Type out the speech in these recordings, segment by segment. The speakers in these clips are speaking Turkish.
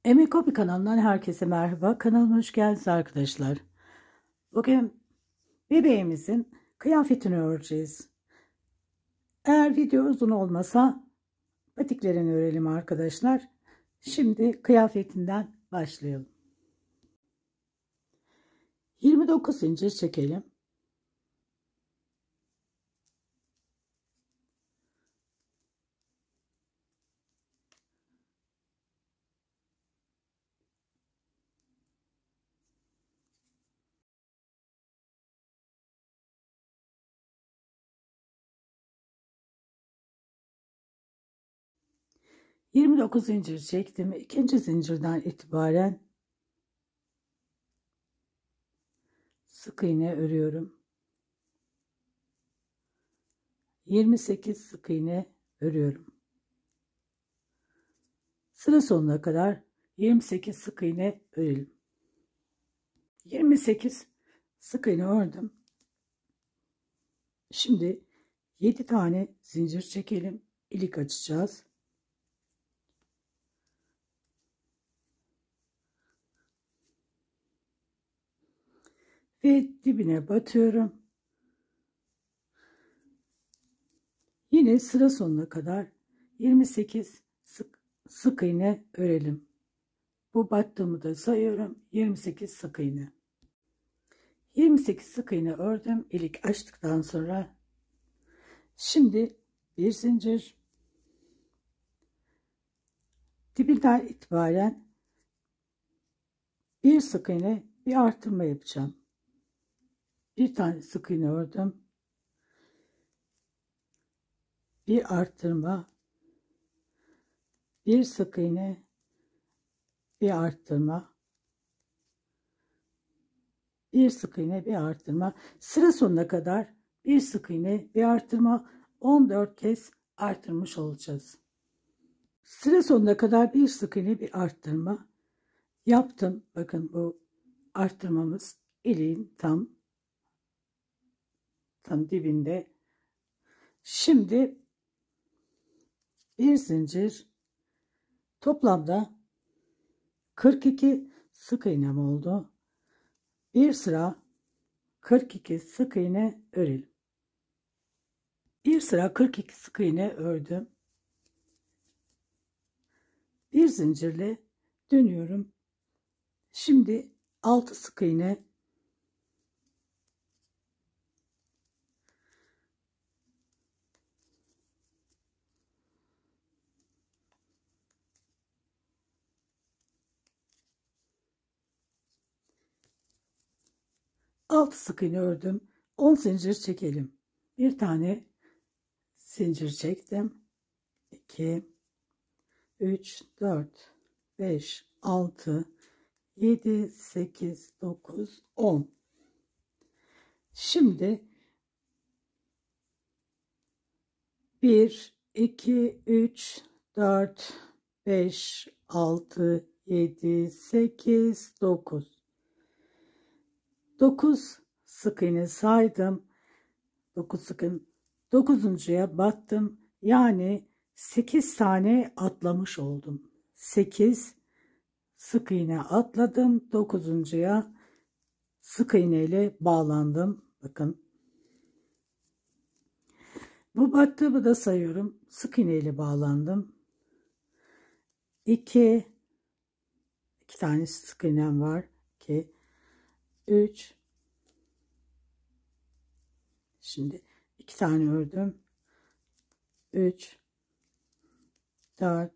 Emek Hobi kanalından herkese merhaba. Kanalıma hoş geldiniz arkadaşlar. Bugün bebeğimizin kıyafetini öreceğiz. Eğer video uzun olmasa patiklerini örelim arkadaşlar. Şimdi kıyafetinden başlayalım. 29 zincir çekelim. ...29 zincir çektim. İkinci zincirden itibaren sık iğne örüyorum. 28 sık iğne örüyorum. Sıra sonuna kadar 28 sık iğne örelim. 28 sık iğne ördüm. Şimdi 7 tane zincir çekelim. İlik açacağız. Ve dibine batıyorum. Yine sıra sonuna kadar 28 sık iğne örelim. Bu battığımı da sayıyorum. 28 sık iğne. 28 sık iğne ördüm. İlik açtıktan sonra şimdi bir zincir, dibinden itibaren bir sık iğne, bir artırma yapacağım. Bir tane sık iğne ördüm. Bir arttırma, bir sık iğne, bir arttırma, bir sık iğne, bir arttırma. Sıra sonuna kadar bir sık iğne, bir arttırma, 14 kez arttırmış olacağız. Sıra sonuna kadar bir sık iğne, bir arttırma yaptım. Bakın bu arttırmamız iliğin tam dibinde. Şimdi bir zincir, toplamda 42 sık iğnem oldu. Bir sıra 42 sık iğne örelim. Bir sıra 42 sık iğne ördüm. Bir zincirle dönüyorum. Şimdi 6 sık iğne, sık iğne ördüm. 10 zincir çekelim. Bir tane zincir çektim. 2 3 4 5 6 7 8 9 10. Şimdi 1 2 3 4 5 6 7 8 9 sık iğne saydım. 9 sık iğne, 9'uncuya battım. Yani 8 tane atlamış oldum. 8 sık iğne atladım. 9'uncuya sık iğne ile bağlandım. Bakın. Bu battığımı da sayıyorum. Sık iğne ile bağlandım. 2 tane sık iğnem var. 2 3. Şimdi 2 tane ördüm. 3 4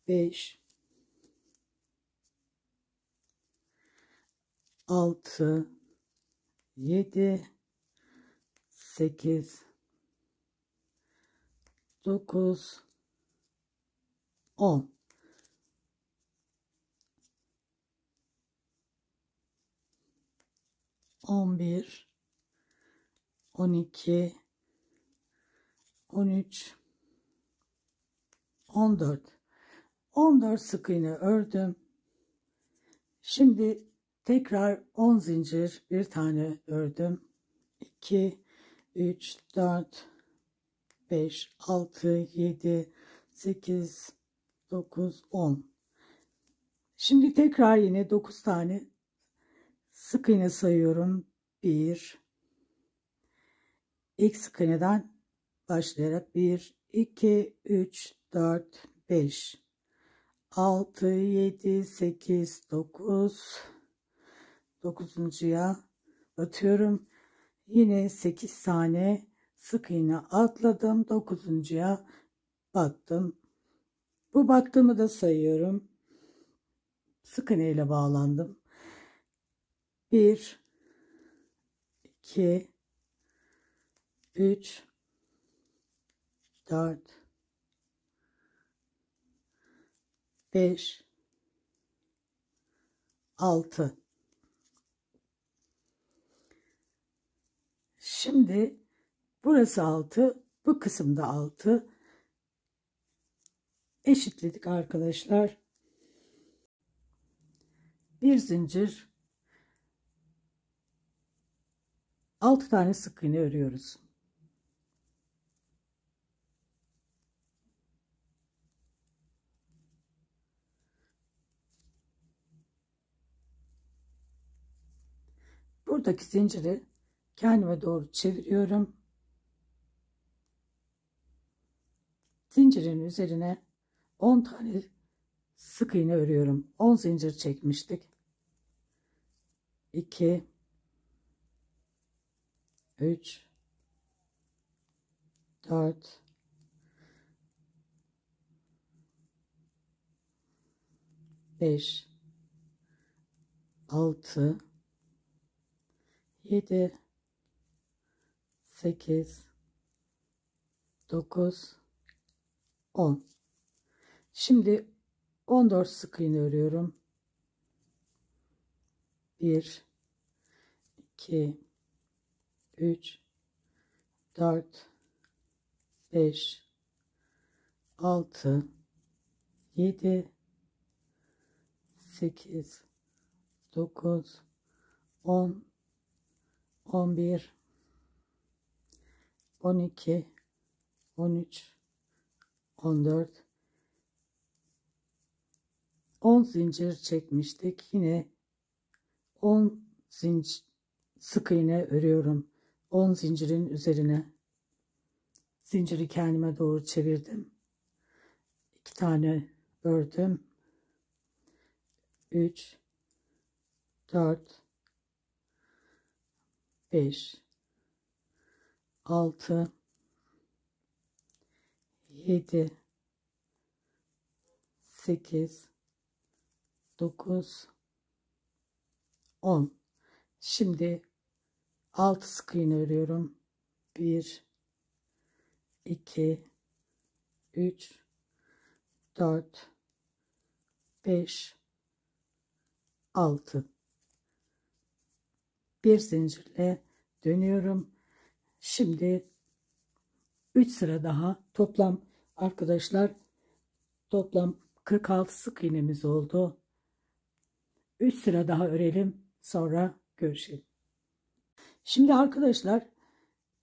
5 6 7 8 9 10. 11 12 13 14 sık iğne ördüm. Şimdi tekrar 10 zincir, bir tane ördüm. 2 3 4 5 6 7 8 9 10. Şimdi tekrar yine 9 tane sık iğne sayıyorum. 1, ilk sık iğneden başlayarak 1, 2, 3, 4, 5, 6, 7, 8, 9, 9'uncuya batıyorum. Yine 8 tane sık iğne atladım. 9'uncuya battım. Bu battığımı da sayıyorum. Sık iğne ile bağlandım. 1, 2, 3, 4, 5, 6. Şimdi burası 6, bu kısımda 6. Eşitledik arkadaşlar. Bir zincir, 6 tane sık iğne örüyoruz. Buradaki zinciri kendime doğru çeviriyorum. Zincirin üzerine 10 tane sık iğne örüyorum. 10 zincir çekmiştik. 2, 3, 4, 5, 6, 7, 8, 9, 10. Şimdi 14 sık iğne örüyorum. 1, 2, 3, 4, 5, 6, 7, 8, 9, 10, 11, 12, 13, 14, 10 zincir çekmiştik. Yine 10 zincir sık iğne örüyorum. 10 zincirin üzerine zinciri kendime doğru çevirdim. 2 tane ördüm. 3, 4, 5, 6, 7, 8, 9, 10. Şimdi 6 sık iğne örüyorum. 1, 2, 3, 4, 5, 6. Bir zincirle dönüyorum. Şimdi 3 sıra daha toplam arkadaşlar, toplam 46 sık iğnemiz oldu. 3 sıra daha örelim, sonra görüşelim. Şimdi arkadaşlar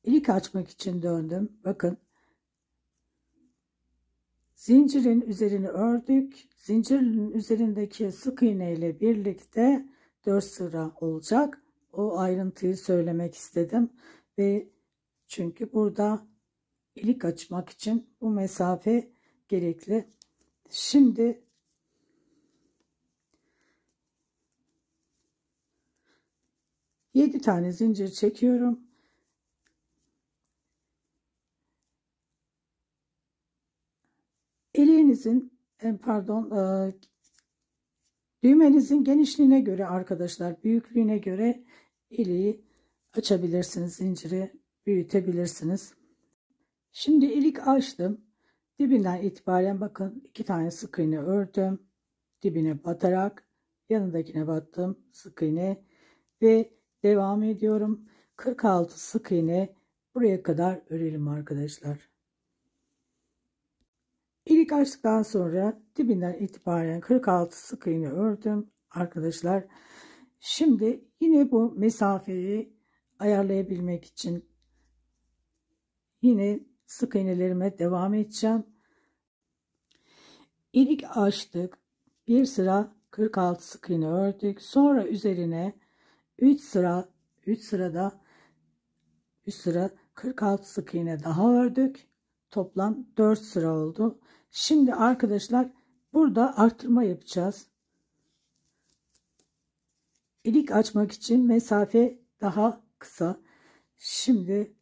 ilik açmak için döndüm. Bakın, zincirin üzerini ördük. Zincirin üzerindeki sık iğne ile birlikte 4 sıra olacak. O ayrıntıyı söylemek istedim ve çünkü burada ilik açmak için bu mesafe gerekli. Şimdi yedi tane zincir çekiyorum. Eliğinizin düğmenizin genişliğine göre arkadaşlar, büyüklüğüne göre iliği açabilirsiniz, zinciri büyütebilirsiniz. Şimdi ilik açtım. Dibinden itibaren bakın 2 tane sık iğne ördüm. Dibine batarak yanındakine battım, sık iğne ve devam ediyorum. 46 sık iğne buraya kadar örelim arkadaşlar. İlik açtıktan sonra dibinden itibaren 46 sık iğne ördüm arkadaşlar. Şimdi yine bu mesafeyi ayarlayabilmek için yine sık iğnelerime devam edeceğim. İlik açtık. Bir sıra 46 sık iğne ördük. Sonra üzerine 3 sırada 3 sıra 46 sık iğne daha ördük. Toplam 4 sıra oldu. Şimdi arkadaşlar burada artırma yapacağız. İlik açmak için mesafe daha kısa. Şimdi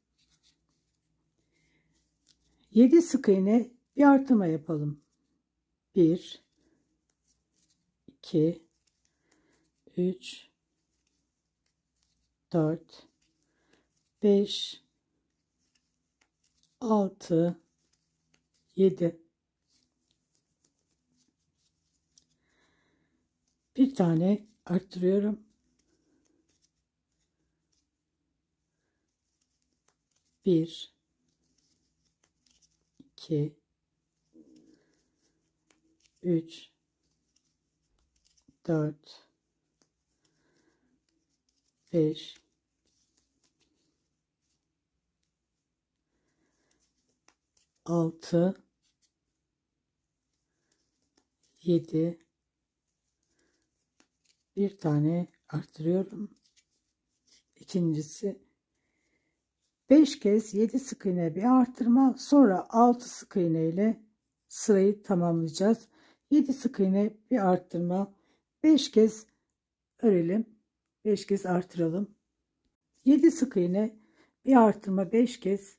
7 sık iğne bir artırma yapalım. 1 2 3 4 5 6 7 bir tane arttırıyorum. 1 2 3 4 5 6 7 bir tane arttırıyorum. İkincisi 5 kez 7 sık iğne bir artırma, sonra 6 sık iğne ile sırayı tamamlayacağız. 7 sık iğne bir arttırma, 5 kez örelim, 5 kez artıralım. 7 sık iğne bir artırma, 5 kez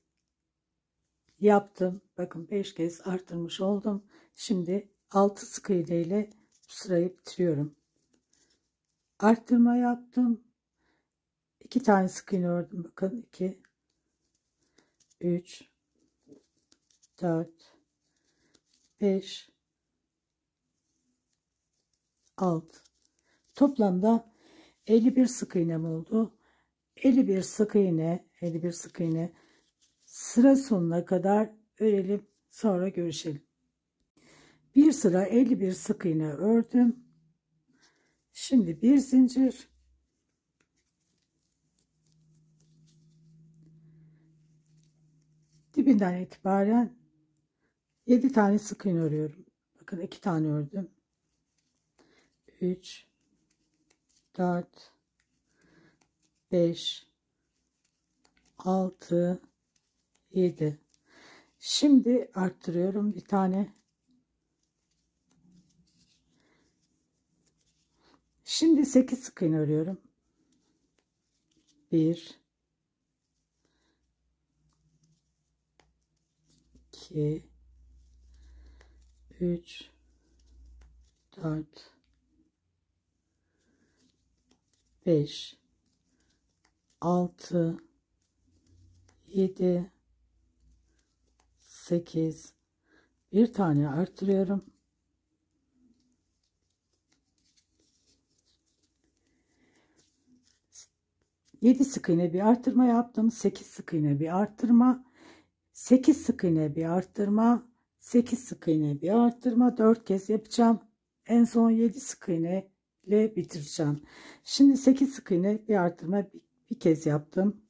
yaptım. Bakın 5 kez artırmış oldum. Şimdi 6 sık iğne ile sırayı bitiriyorum. Arttırma yaptım. 2 tane sık iğne ördüm. Bakın 2 3 4 5 6 toplamda 51 sık iğnem oldu. 51 sık iğne sıra sonuna kadar örelim, sonra görüşelim. Bir sıra 51 sık iğne ördüm. Şimdi bir zincir, dibinden itibaren 7 tane sık iğne örüyorum. Bakın 2 tane ördüm. 3 4 5 6 7. Şimdi arttırıyorum bir tane. Şimdi 8 sık iğne örüyorum. 1 2 3 4 5 6 7 8 bir tane artırıyorum. 7 sık iğne bir artırma yaptım. 8 sık iğne bir artırma. 8 sık iğne bir artırma. 8 sık iğne bir artırma. 4 kez yapacağım. En son 7 sık iğne ile bitireceğim. Şimdi 8 sık iğne bir artırma bir kez yaptım.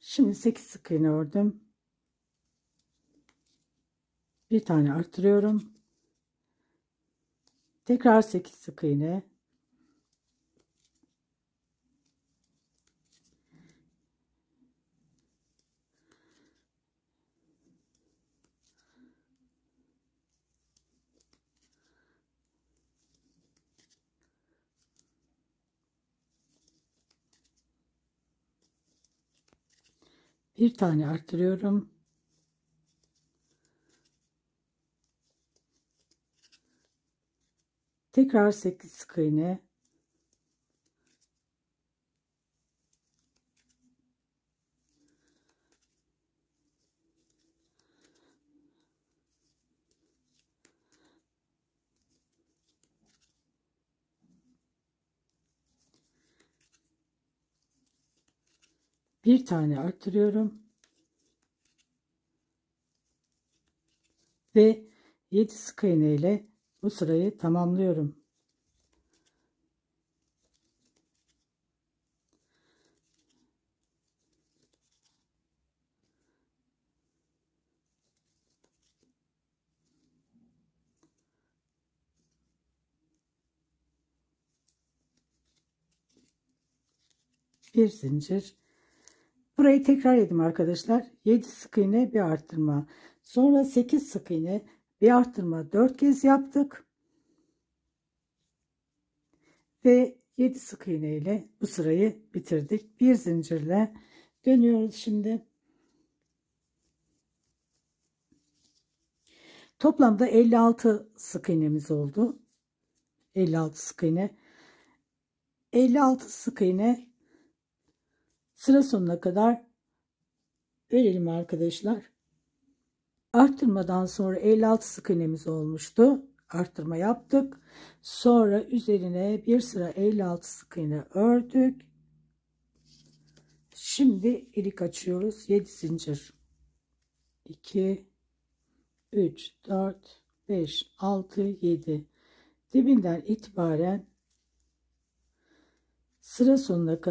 Şimdi 8 sık iğne ördüm. Bir tane artırıyorum. Tekrar 8 sık iğne. Bir tane artırıyorum. Tekrar 8 sık iğne. Bir tane artırıyorum. ve 7 sık iğne ile bu sırayı tamamlıyorum. Bir zincir. Burayı tekrar edeyim arkadaşlar. 7 sık iğne bir arttırma. Sonra 8 sık iğne bir arttırma 4 kez yaptık. Ve 7 sık iğne ile bu sırayı bitirdik. Bir zincirle dönüyoruz şimdi. Toplamda 56 sık iğnemiz oldu. 56 sık iğne. 56 sık iğne sıra sonuna kadar örelim arkadaşlar. Arttırmadan sonra 56 sık iğnemiz olmuştu. Arttırma yaptık. Sonra üzerine bir sıra 56 sık iğne ördük. Şimdi ilik açıyoruz. 7 zincir. 2 3 4 5 6 7. Dibinden itibaren sıra sonuna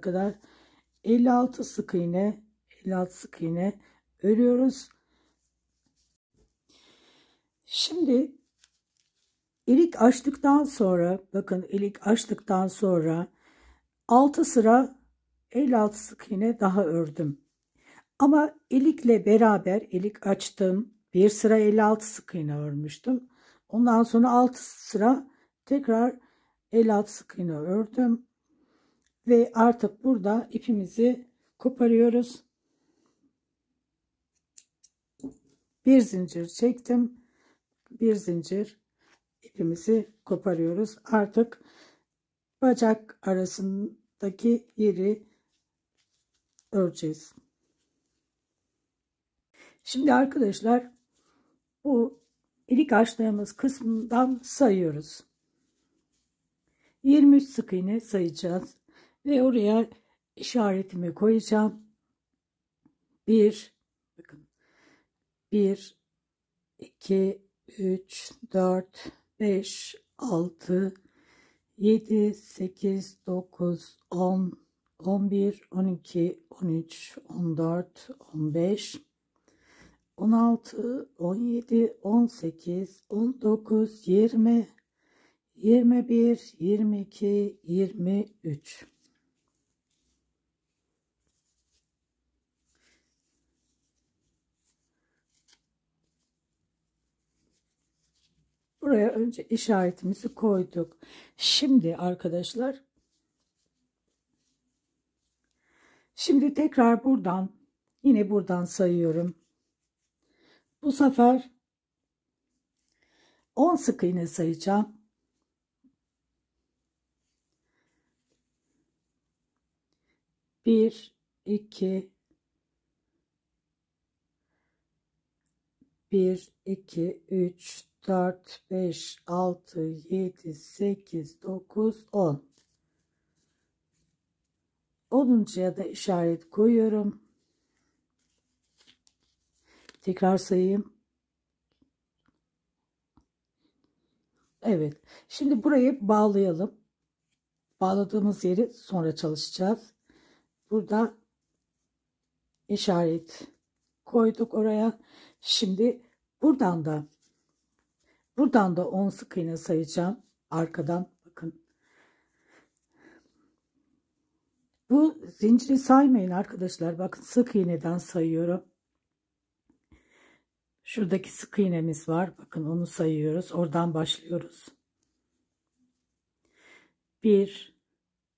kadar 56 sık iğne örüyoruz. Şimdi ilik açtıktan sonra, bakın, ilik açtıktan sonra 6 sıra 56 sık iğne daha ördüm. Ama ilikle beraber ilik açtım. Bir sıra 56 sık iğne örmüştüm. Ondan sonra 6 sıra tekrar 56 sık iğne ördüm. Ve artık burada ipimizi koparıyoruz. Bir zincir çektim. Bir zincir ipimizi koparıyoruz. Artık bacak arasındaki yeri öreceğiz. Şimdi arkadaşlar bu ilik açtığımız kısmından sayıyoruz. 23 sık iğne sayacağız ve oraya işaretimi koyacağım. 1, bakın, 1 2 3 4 5 6 7 8 9 10 11 12 13 14 15 16 17 18 19 20 21 22 23. Buraya önce işaretimizi koyduk. Şimdi arkadaşlar, şimdi tekrar yine buradan sayıyorum. Bu sefer 10 sık iğne sayacağım. 1 2 1 2 3 4 5 6 7 8 9 10. 10'uncuya da işaret koyuyorum. Tekrar sayayım. Evet. Şimdi burayı bağlayalım. Bağladığımız yeri sonra çalışacağız. Burada işaret koyduk oraya. Şimdi buradan da 10 sık iğne sayacağım. Arkadan bakın. Bu zinciri saymayın arkadaşlar. Bakın, sık iğneden sayıyorum. Şuradaki sık iğnemiz var. Bakın, onu sayıyoruz. Oradan başlıyoruz. 1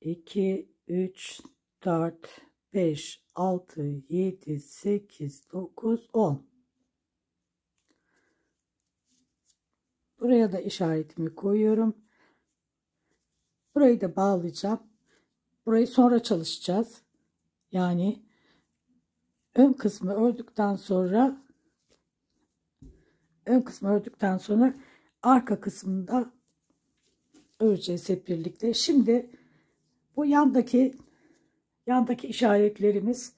2 3 4 5 6 7 8 9 10. Buraya da işaretimi koyuyorum. Burayı da bağlayacağım. Burayı sonra çalışacağız. Yani ön kısmı ördükten sonra arka kısmında öreceğiz hep birlikte. Şimdi bu yandaki işaretlerimiz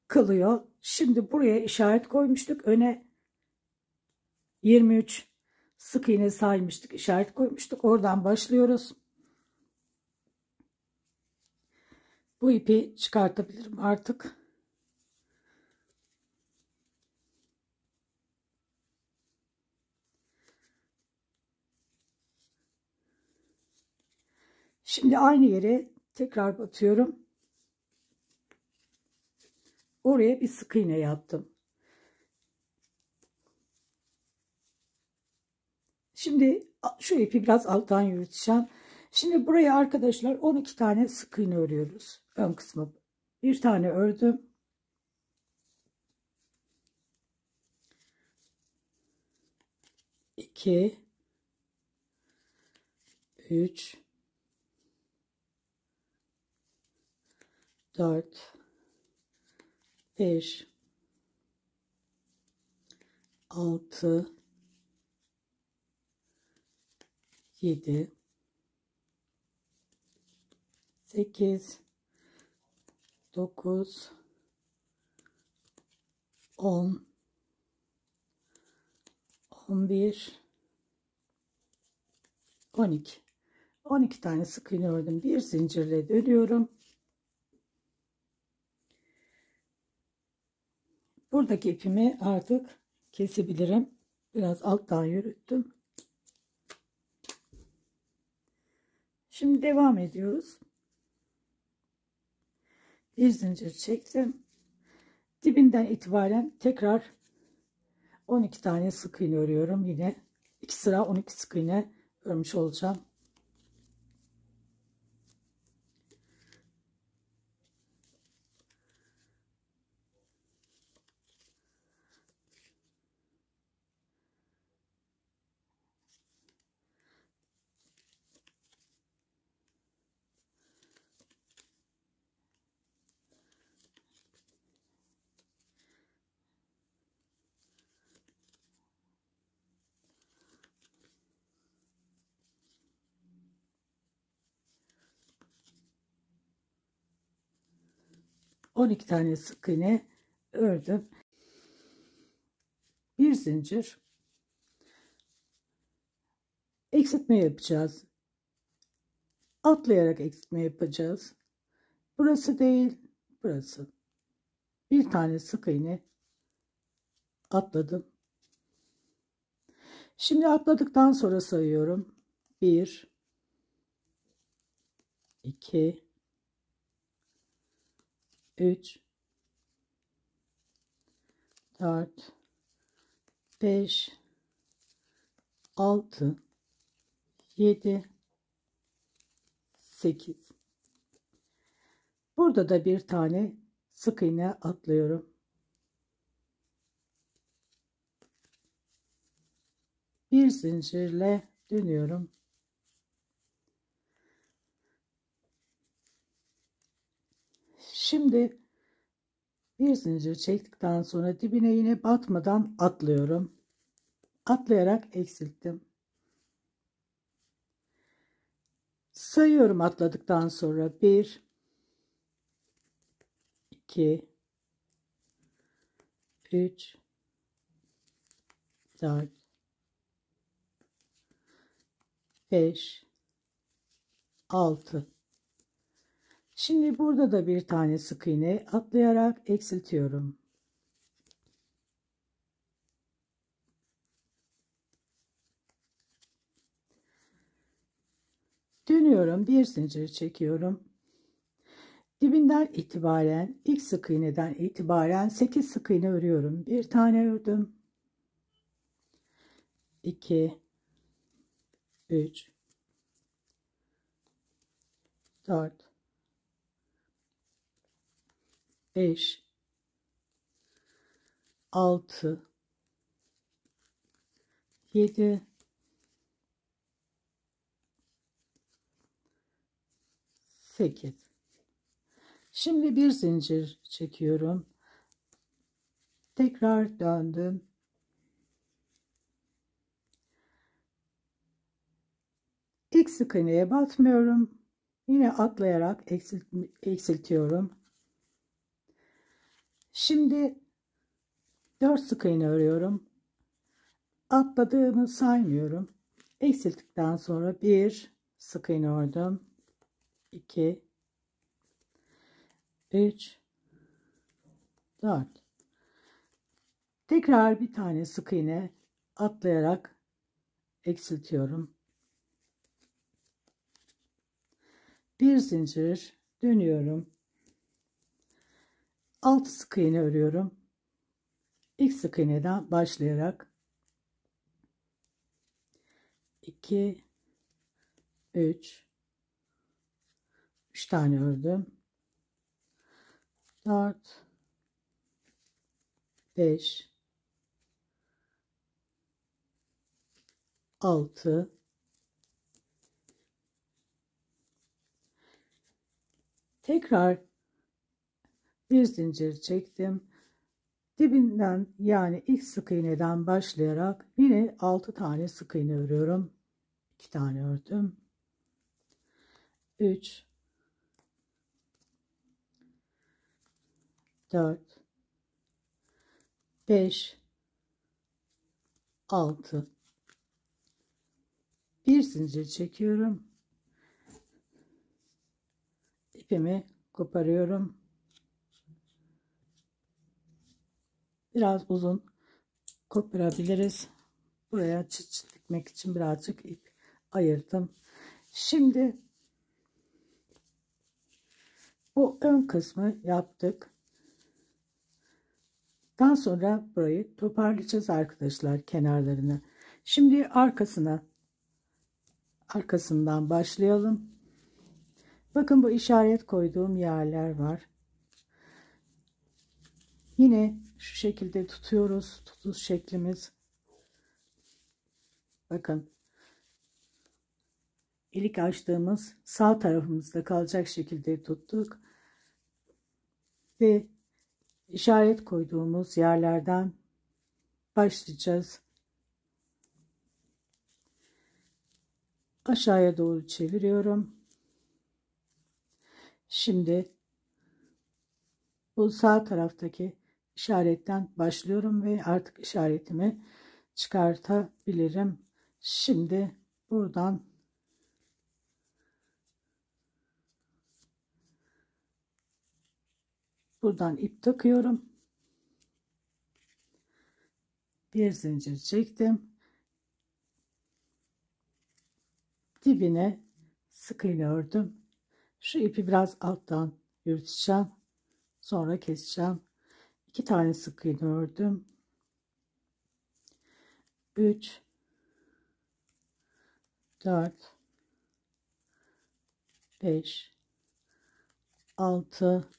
kalıyor. Şimdi buraya işaret koymuştuk. Öne 23 sık iğne saymıştık. İşaret koymuştuk. Oradan başlıyoruz. Bu ipi çıkartabilirim artık. Şimdi aynı yere tekrar batıyorum. Oraya bir sık iğne yaptım. Şimdi şu ipi biraz alttan yürüteceğim. Şimdi buraya arkadaşlar 12 tane sık iğne örüyoruz. Ön kısmı bir tane ördüm. 2 3 4 5 6 7 8 9 10 11 12 12 tane sık iğne ördüm. Bir zincirle dönüyorum. Buradaki ipimi artık kesebilirim. Biraz alttan yürüttüm. Şimdi devam ediyoruz. Bir zincir çektim. Dibinden itibaren tekrar 12 tane sık iğne örüyorum. Yine 2 sıra 12 sık iğne örmüş olacağım. On iki tane sık iğne ördüm. Bir zincir eksiltme yapacağız. Atlayarak eksiltme yapacağız. Burası değil, burası. Bir tane sık iğne atladım. Şimdi atladıktan sonra sayıyorum. 1 2 3 4 5 6 7 8. Burada da bir tane sık iğne atlıyorum. Bir zincirle dönüyorum. Şimdi bir zincir çektikten sonra dibine yine batmadan atlıyorum. Atlayarak eksilttim. Sayıyorum atladıktan sonra 1 2 3 4 5 6. Şimdi burada da bir tane sık iğne atlayarak eksiltiyorum. Dönüyorum, bir zincir çekiyorum. Dibinden itibaren, ilk sık iğneden itibaren 8 sık iğne örüyorum. Bir tane ördüm. 2 3 4 5 6 7 8. Şimdi bir zincir çekiyorum. Tekrar döndüm. İlk sık iğneye batmıyorum. Yine atlayarak eksiltiyorum. Şimdi 4 sık iğne örüyorum. Atladığımı saymıyorum. Eksilttikten sonra 1 sık iğne ördüm. 2 3 4. Tekrar bir tane sık iğne atlayarak eksiltiyorum. Bir zincir dönüyorum. 6 sık iğne örüyorum. İlk sık iğneden başlayarak 2 3 tane ördüm. 4 5 6 tekrar bir zincir çektim. Dibinden yani ilk sık iğneden başlayarak yine 6 tane sık iğne örüyorum. 2 tane ördüm. 3 4 5 6 bir zincir çekiyorum. İpimi koparıyorum. Biraz uzun koparabiliriz. Buraya çıt çıt dikmek için birazcık ip ayırdım. Şimdi bu ön kısmı yaptık. Daha sonra burayı toparlayacağız arkadaşlar, kenarlarını. Şimdi arkasından başlayalım. Bakın bu işaret koyduğum yerler var. Yine şu şekilde tutuyoruz. Tutuş şeklimiz. Bakın. İlk açtığımız sağ tarafımızda kalacak şekilde tuttuk. Ve işaret koyduğumuz yerlerden başlayacağız. Aşağıya doğru çeviriyorum. Şimdi bu sağ taraftaki işaretten başlıyorum ve artık işaretimi çıkartabilirim. Şimdi buradan ip takıyorum. Bir zincir çektim. Dibine sık iğne ördüm. Şu ipi biraz alttan yürüteceğim. Sonra keseceğim. 2 tane sık iğne ördüm. 3 4 5 6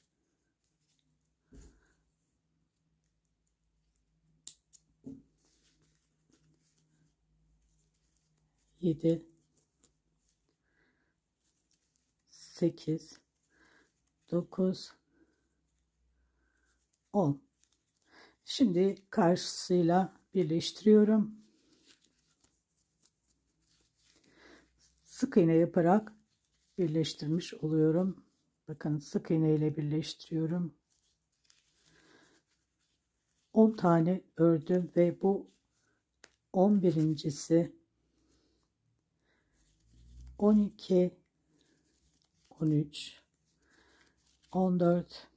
7 8 9 10. Şimdi karşısıyla birleştiriyorum. Sık iğne yaparak birleştirmiş oluyorum. Bakın sık iğne ile birleştiriyorum. 10 tane ördüm ve bu 11.'si 12 13 14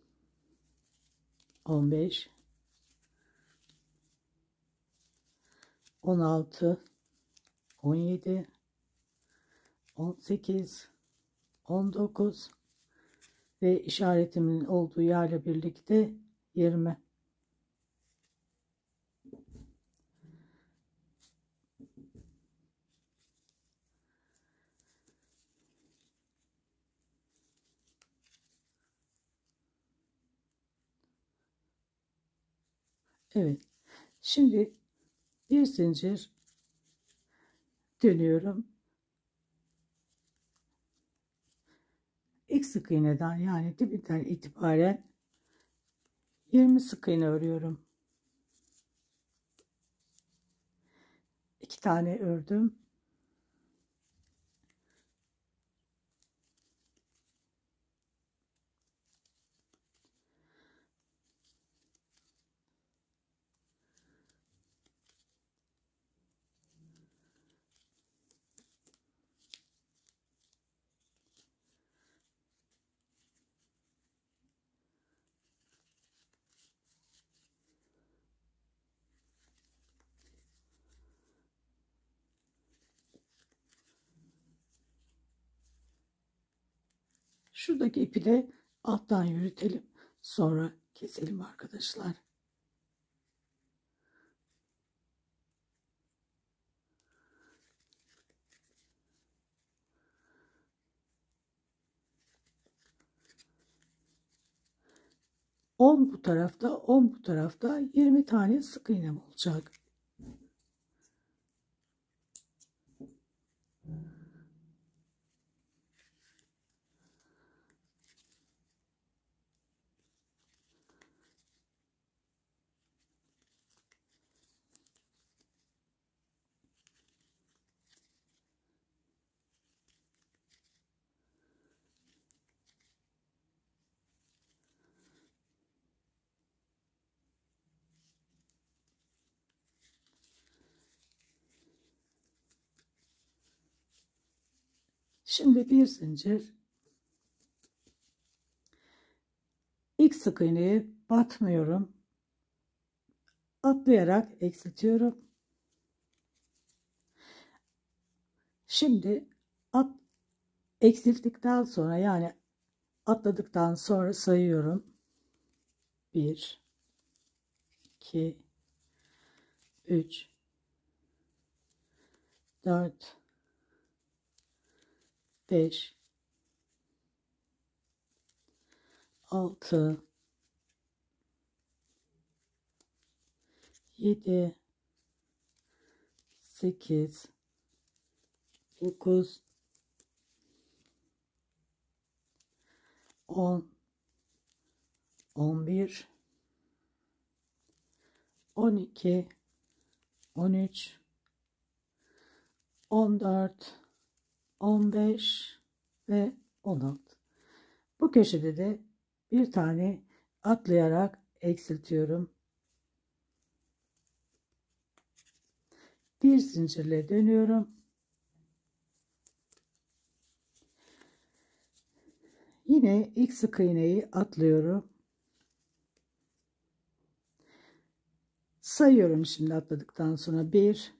15 16 17 18 19 ve işaretimin olduğu yerle birlikte 20. Evet. Şimdi bir zincir dönüyorum. İlk sık iğneden yani dibinden itibaren 20 sık iğne örüyorum. 2 tane ördüm. Şuradaki ipi de alttan yürütelim. Sonra keselim arkadaşlar. On bu tarafta, 10 bu tarafta, 20 tane sık iğnem olacak. Şimdi bir zincir, ilk sık iğneye batmıyorum, atlayarak eksiltiyorum. Şimdi eksilttikten sonra, yani atladıktan sonra sayıyorum. 1 2 3 4 5 6 7 8 9 10 11 12 13 14 15 ve 16. Bu köşede de bir tane atlayarak eksiltiyorum. Bir zincirle dönüyorum. Yine ilk sık iğneyi atlıyorum. Sayıyorum şimdi atladıktan sonra. 1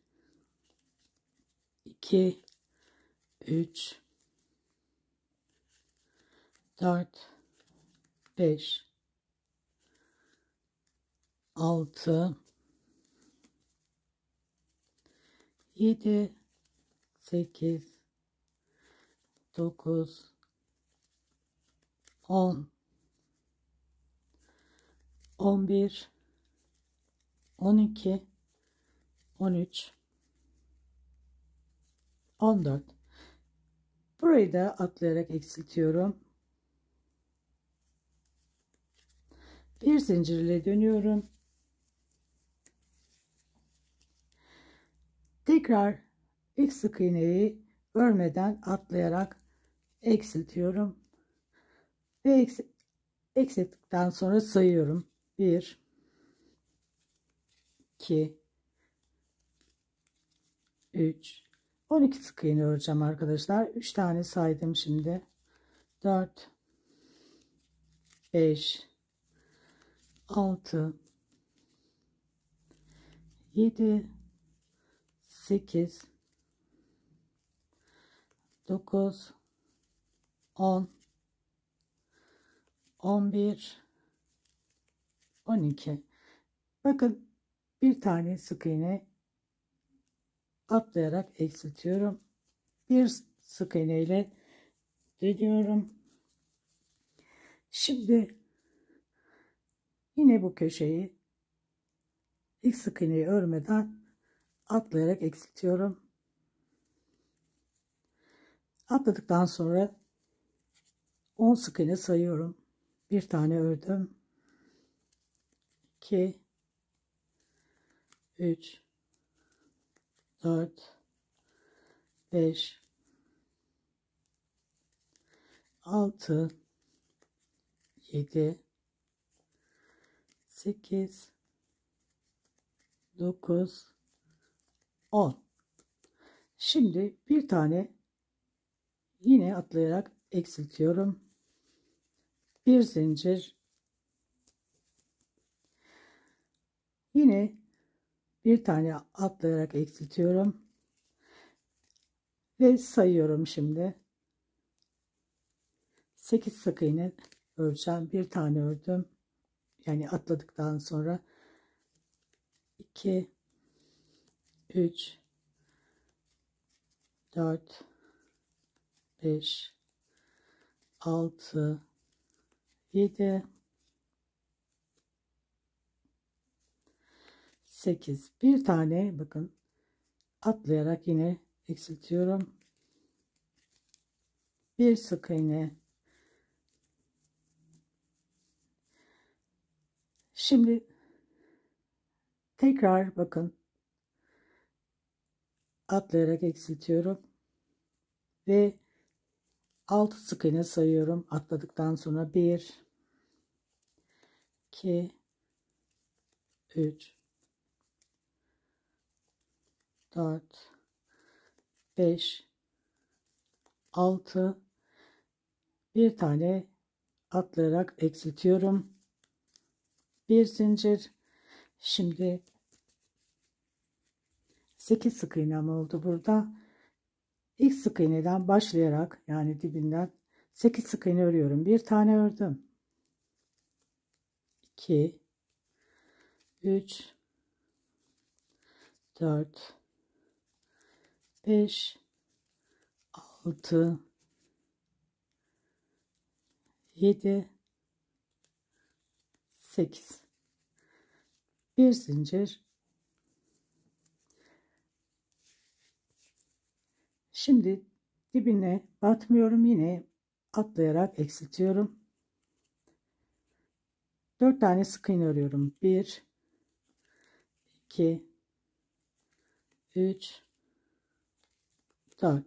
2 3 4 5 6 7 8 9 10 11 12 13 14. Burayı da atlayarak eksiltiyorum. Bir zincirle dönüyorum. Tekrar ilk sık iğneyi örmeden atlayarak eksiltiyorum. Ve eksilttikten sonra sayıyorum. 1 2 3 12 sık iğne öreceğim arkadaşlar. 3 tane saydım şimdi. 4 5 6 7 8 9 10 11 12. Bakın, bir tane sık iğne atlayarak eksiltiyorum. Bir sık iğne ile dönüyorum. Şimdi yine bu köşeyi ilk sık iğneyi örmeden atlayarak eksiltiyorum. Atladıktan sonra 10 sık iğne sayıyorum. Bir tane ördüm. 2 3 4 5 6 7 8 9 10. Şimdi bir tane yine atlayarak eksiltiyorum. Bir zincir, yine bir tane atlayarak eksiltiyorum ve sayıyorum şimdi. 8 sık iğne öreceğim. Bir tane ördüm. Yani atladıktan sonra 2, 3, 4, 5, 6, 7, 8. Bir tane bakın atlayarak yine eksiltiyorum. Bir sık iğne. Şimdi tekrar bakın atlayarak eksiltiyorum ve 6 sık iğne sayıyorum. Atladıktan sonra 1, 2, 3, 4, 5, 6, bir tane atlayarak eksiltiyorum. Bir zincir. Şimdi 8 sık iğnem oldu burada. İlk sık iğneden başlayarak yani dibinden 8 sık iğne örüyorum. Bir tane ördüm. 2, 3, 4, 5, 6, 7, 8. Bir zincir. Şimdi dibine batmıyorum, yine atlayarak eksiltiyorum. 4 tane sık iğne örüyorum. 1, 2, 3, 4.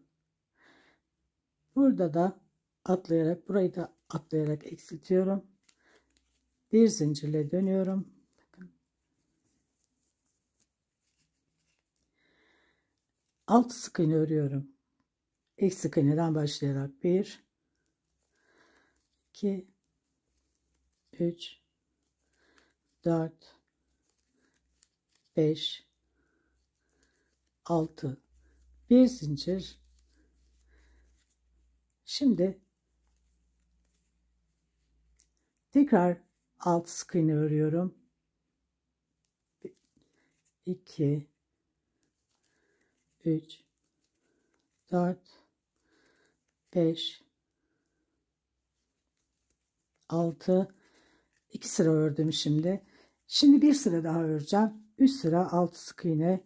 Burada da atlayarak, burayı da atlayarak eksiltiyorum. Bir zincirle dönüyorum. Bakın. 6 sık iğne örüyorum. İlk sık iğneden başlayarak 1, 2, 3, 4, 5, 6. Bir zincir. Şimdi tekrar 6 sık iğne örüyorum. 2, 3, 4, 5, 6. 2 sıra ördüm şimdi. Şimdi bir sıra daha öreceğim. 3 sıra 6 sık iğne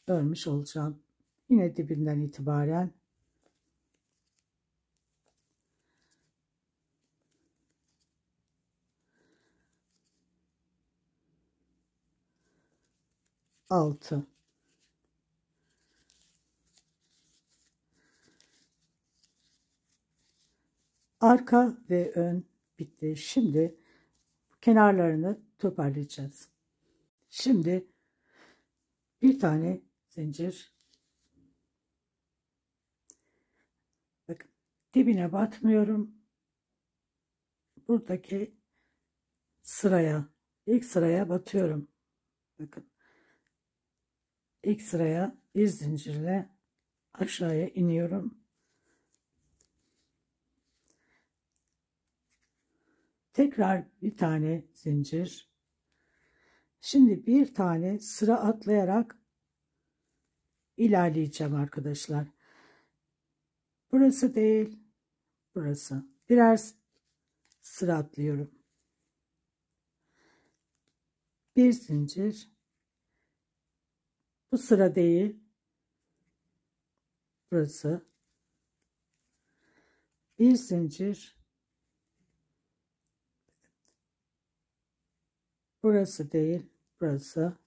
örmüş olacağım. Yine dibinden itibaren 6. Arka ve ön bitti. Şimdi kenarlarını toparlayacağız. Şimdi bir tane zincir, bakın dibine batmıyorum. Buradaki sıraya, ilk sıraya batıyorum. Bakın ilk sıraya bir zincirle aşağıya iniyorum. Tekrar bir tane zincir. Şimdi bir tane sıra atlayarak ilerleyeceğim arkadaşlar. Burası değil, burası. Birer sıra atlıyorum. Bir zincir. Bu sıra değil, burası. Bir zincir. Burası değil, burası.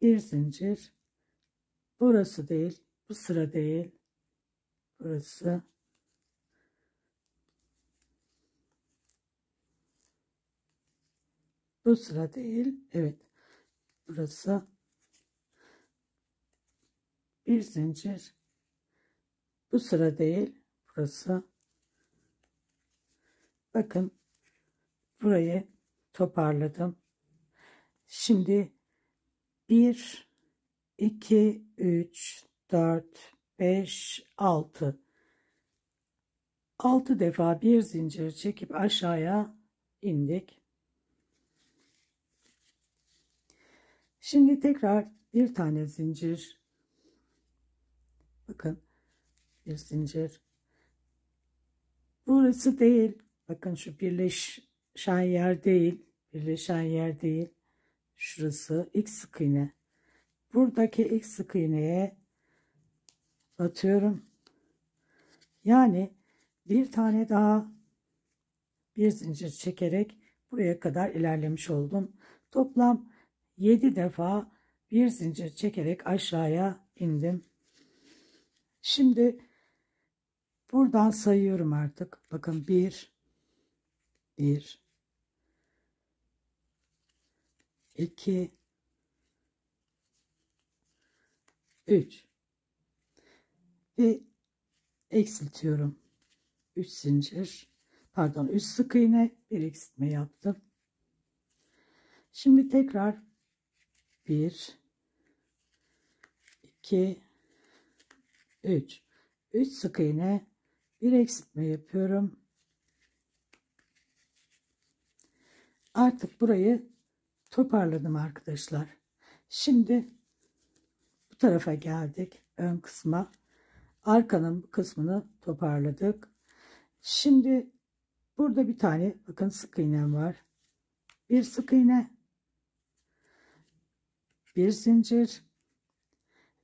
Bir zincir. Burası değil, bu sıra değil, burası. Bu sıra değil, evet, burası. Bir zincir. Bu sıra değil, burası. Bakın burayı toparladım. Şimdi 1, 2, 3, 4, 5, 6. 6 defa bir zincir çekip aşağıya indik. Şimdi tekrar bir tane zincir. Bakın, bir zincir. Burası değil. Bakın şu birleşen yer değil. Birleşen yer değil. Şurası ilk sık iğne. Buradaki ilk sık iğneye batıyorum. Yani bir tane daha bir zincir çekerek buraya kadar ilerlemiş oldum. Toplam 7 defa bir zincir çekerek aşağıya indim. Şimdi buradan sayıyorum artık. Bakın 1, 2, 3 ve eksiltiyorum. 3 zincir, pardon, 3 sık iğne, bir eksiltme yaptım. Şimdi tekrar 1, 2, 3 sık iğne, bir eksiltme yapıyorum. Artık burayı toparladım arkadaşlar. Şimdi bu tarafa geldik, ön kısma. Arkanın kısmını toparladık. Şimdi burada bir tane, bakın, sık iğnem var. Bir sık iğne, bir zincir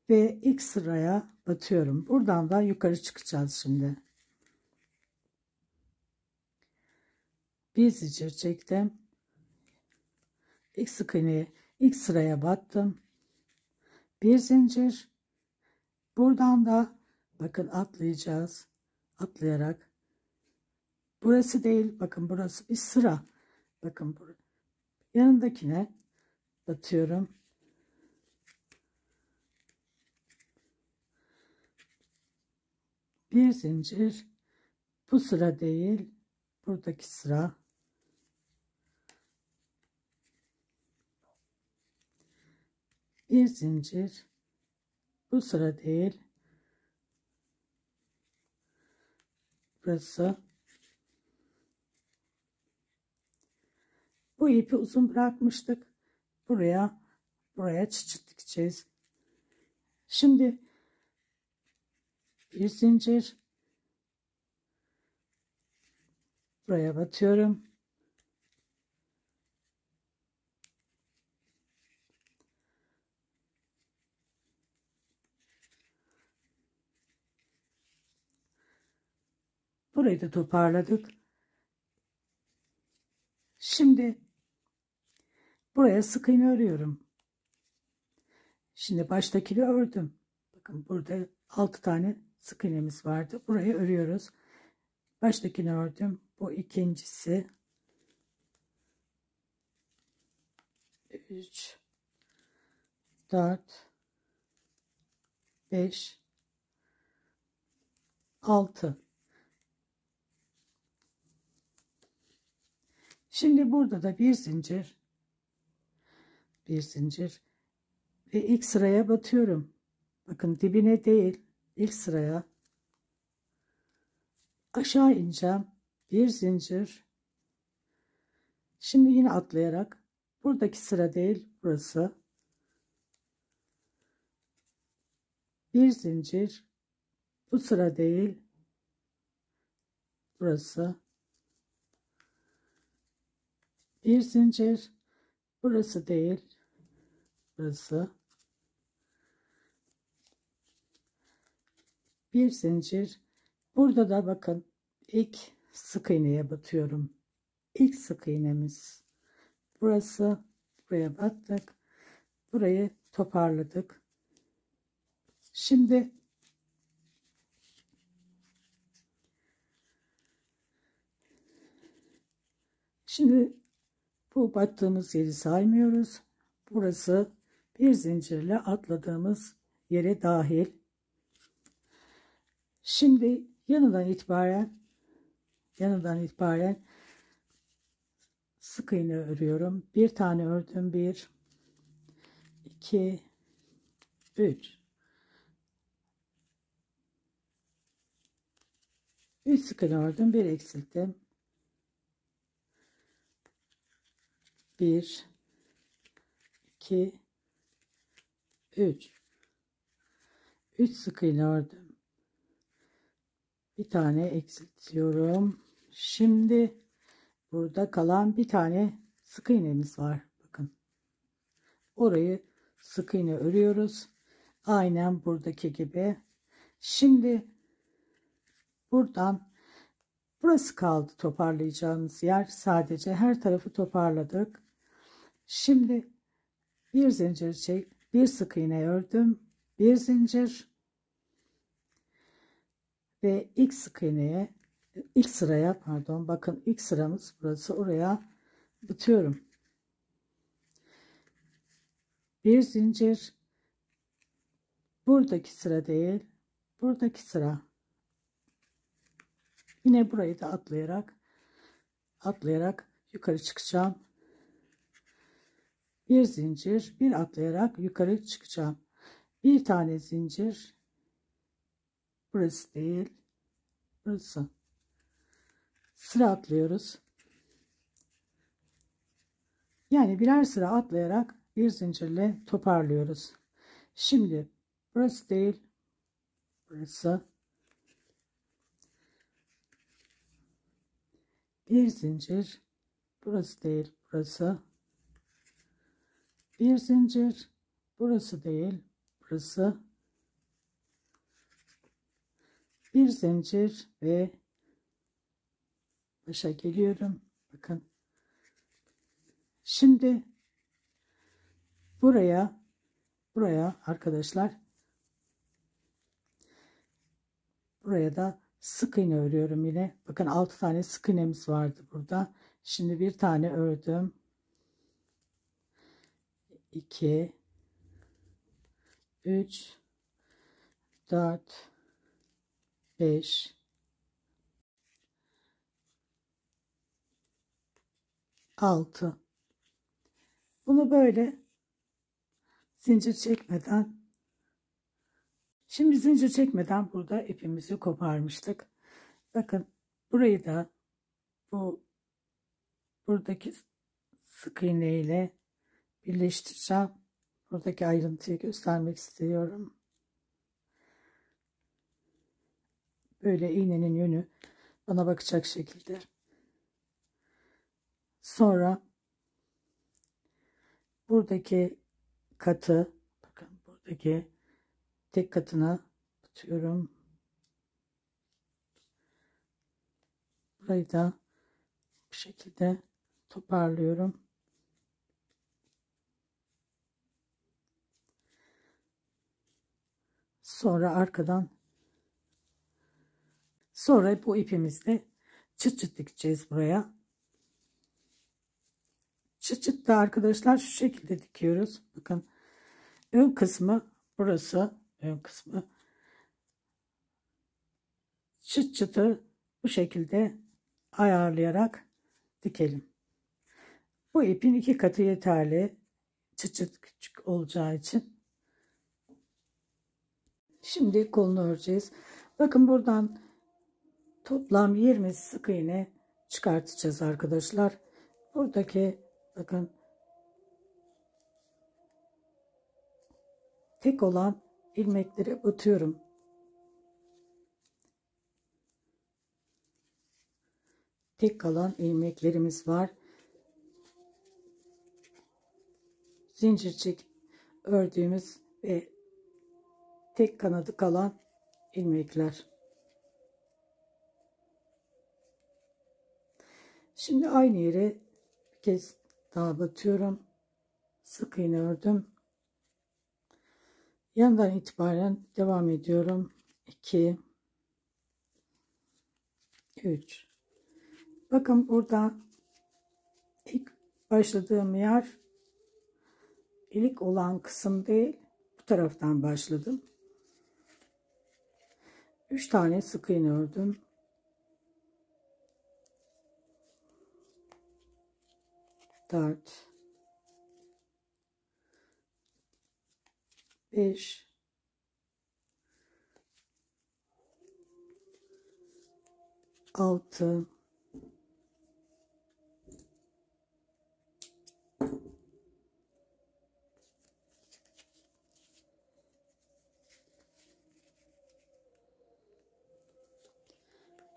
ve ilk sıraya batıyorum. Buradan da yukarı çıkacağız şimdi. Bir zincir çektim. İlk sık iğneye, ilk sıraya battım. Bir zincir. Buradan da bakın atlayacağız. Atlayarak. Burası değil, bakın burası bir sıra. Bakın burası. Yanındakine batıyorum. Bir zincir. Bu sıra değil, buradaki sıra. Bir zincir. Bu sıra değil, burası. Bu ipi uzun bırakmıştık. Buraya çıçıt dikeceğiz. Şimdi bir zincir, buraya batıyorum. Burayı da toparladık. Şimdi buraya sık iğne örüyorum. Şimdi baştakini ördüm. Bakın burada 6 tane sık iğnemiz vardı. Burayı örüyoruz. Baştakini ördüm. Bu ikincisi. 3, 4, 5, 6. Şimdi burada da bir zincir. Bir zincir. Ve ilk sıraya batıyorum. Bakın, dibine değil, ilk sıraya. Aşağı ineceğim. Bir zincir. Şimdi yine atlayarak, buradaki sıra değil, burası. Bir zincir. Bu sıra değil, burası. Bir zincir. Burası değil, burası. Bir zincir. Burada da bakın, ilk sık iğneye batıyorum. İlk sık iğnemiz burası. Buraya battık. Burayı toparladık. Şimdi bu battığımız yeri saymıyoruz. Burası bir zincirle atladığımız yere dahil. Şimdi yanından itibaren sık iğne örüyorum. Bir tane ördüm. 1, 2, 3. 3 sık iğne ördüm, bir eksilttim. 1 2 3 sık iğne ördüm, bir tane eksiltiyorum. Şimdi burada kalan bir tane sık iğnemiz var, bakın orayı sık iğne örüyoruz aynen buradaki gibi. Şimdi buradan, burası kaldı toparlayacağımız yer, sadece her tarafı toparladık. Şimdi bir zincir çek, bir sık iğne ördüm, bir zincir ve ilk sık iğneye, ilk sıraya, pardon, bakın ilk sıramız burası, oraya batıyorum. Bir zincir, buradaki sıra değil, buradaki sıra. Yine burayı da atlayarak yukarı çıkacağım. Bir zincir, bir atlayarak yukarı çıkacağım. Bir tane zincir, burası değil, burası. Sıra atlıyoruz. Yani birer sıra atlayarak bir zincirle toparlıyoruz. Şimdi burası değil, burası. Bir zincir, burası değil, burası. Bir zincir, burası değil, burası. Bir zincir ve başa geliyorum. Bakın. Şimdi buraya arkadaşlar, buraya da sık iğne örüyorum yine. Bakın 6 tane sık iğnemiz vardı burada. Şimdi bir tane ördüm. 2 3 4 5 6. Bunu böyle zincir çekmeden, şimdi zincir çekmeden burada ipimizi koparmıştık. Bakın burayı da buradaki sık iğne ile birleştireceğim. Buradaki ayrıntıyı göstermek istiyorum. Böyle iğnenin yönü bana bakacak şekilde. Sonra buradaki katı, bakın buradaki tek katına batıyorum. Burayı da bu şekilde toparlıyorum. Sonra arkadan, sonra bu ipimizle çıt çıt dikeceğiz buraya. Çıt çıt da arkadaşlar şu şekilde dikiyoruz. Bakın ön kısmı burası, ön kısmı. Çıt çıtı bu şekilde ayarlayarak dikelim. Bu ipin 2 katı yeterli. Çıt çıt küçük olacağı için. Şimdi kolunu öreceğiz. Bakın buradan toplam 20 sık iğne çıkartacağız arkadaşlar. Buradaki bakın tek olan ilmekleri batıyorum. Tek kalan ilmeklerimiz var. Zincir çek ördüğümüz ve tek kanadı kalan ilmekler. Şimdi aynı yere bir kez daha batıyorum. Sık iğne ördüm. Yandan itibaren devam ediyorum. 2 3. Bakın burada ilk başladığım yer, ilik olan kısım değil, bu taraftan başladım. 3 tane sık iğne ördüm. 4 5 6,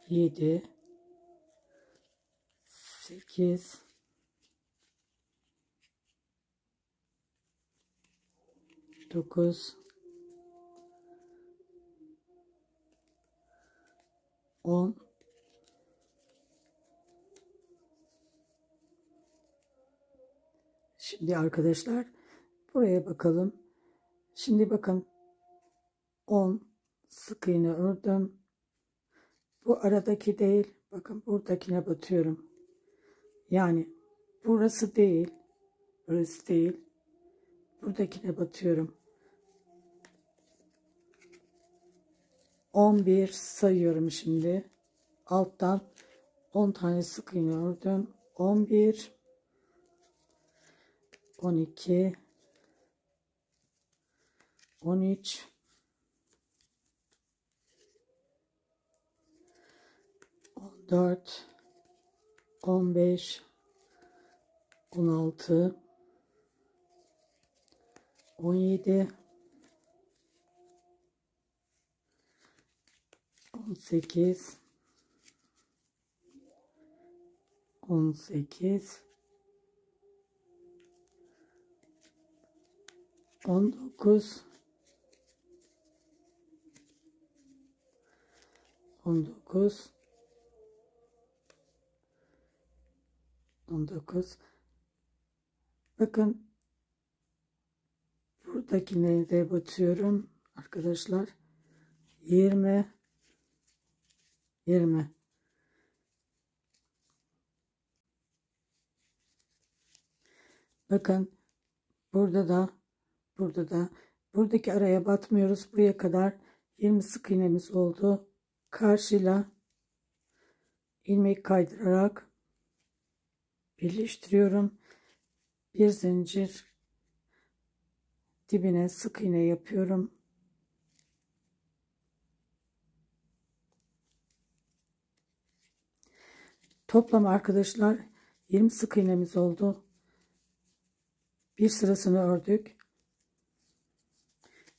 7, 8, 9, 10, 'Şimdi arkadaşlar buraya bakalım. Şimdi bakın 10 sık iğne ördüm. Bu aradaki değil. Bakın buradakine batıyorum. Yani burası değil. Burası değil. Buradakine batıyorum. 11 sayıyorum şimdi. Alttan 10 tane sık iğne ördüm. 11, 12, 13, 14, 15, 16, 17, 18, 18, 19, 19, 19. Bakın buradakine de batıyorum arkadaşlar. 20, 20. Bakın burada da buradaki araya batmıyoruz. Buraya kadar 20 sık iğnemiz oldu. Karşıyla ilmek kaydırarak birleştiriyorum. Bir zincir dibine sık iğne yapıyorum. Toplam arkadaşlar 20 sık iğnemiz oldu. Bir sırasını ördük.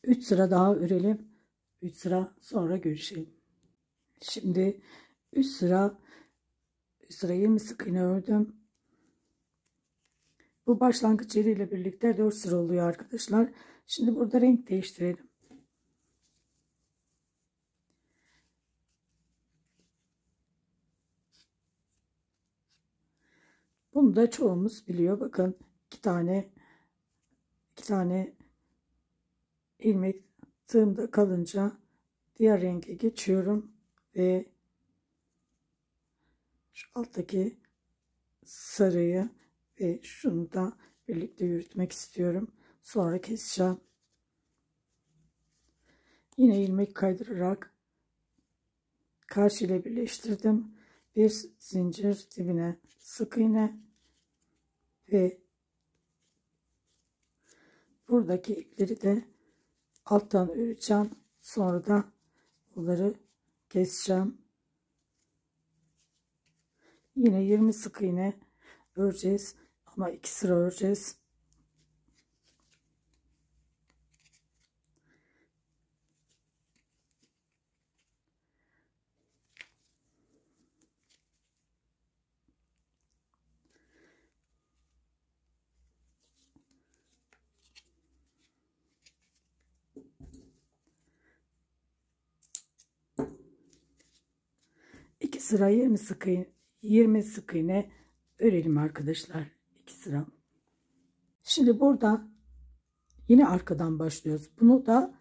3 sıra daha örelim. 3 sıra sonra görüşelim. Şimdi 3 sıra 20 sık iğne ördüm. Bu başlangıç yeri ile birlikte 4 sıra oluyor arkadaşlar. Şimdi burada renk değiştirelim. Bunu da çoğumuz biliyor. Bakın iki tane ilmek tığımda kalınca diğer renge geçiyorum ve şu alttaki sarıyı ve şunu da birlikte yürütmek istiyorum. Sonra keseceğim. Yine ilmek kaydırarak karşı ile birleştirdim. Bir zincir dibine sık iğne ve buradaki ipleri de alttan öreceğim. Sonra da bunları keseceğim. Yine 20 sık iğne öreceğiz ama 2 sıra öreceğiz. İki sıra 20 sık iğne örelim arkadaşlar. 2 sıra. Şimdi burada yine arkadan başlıyoruz. Bunu da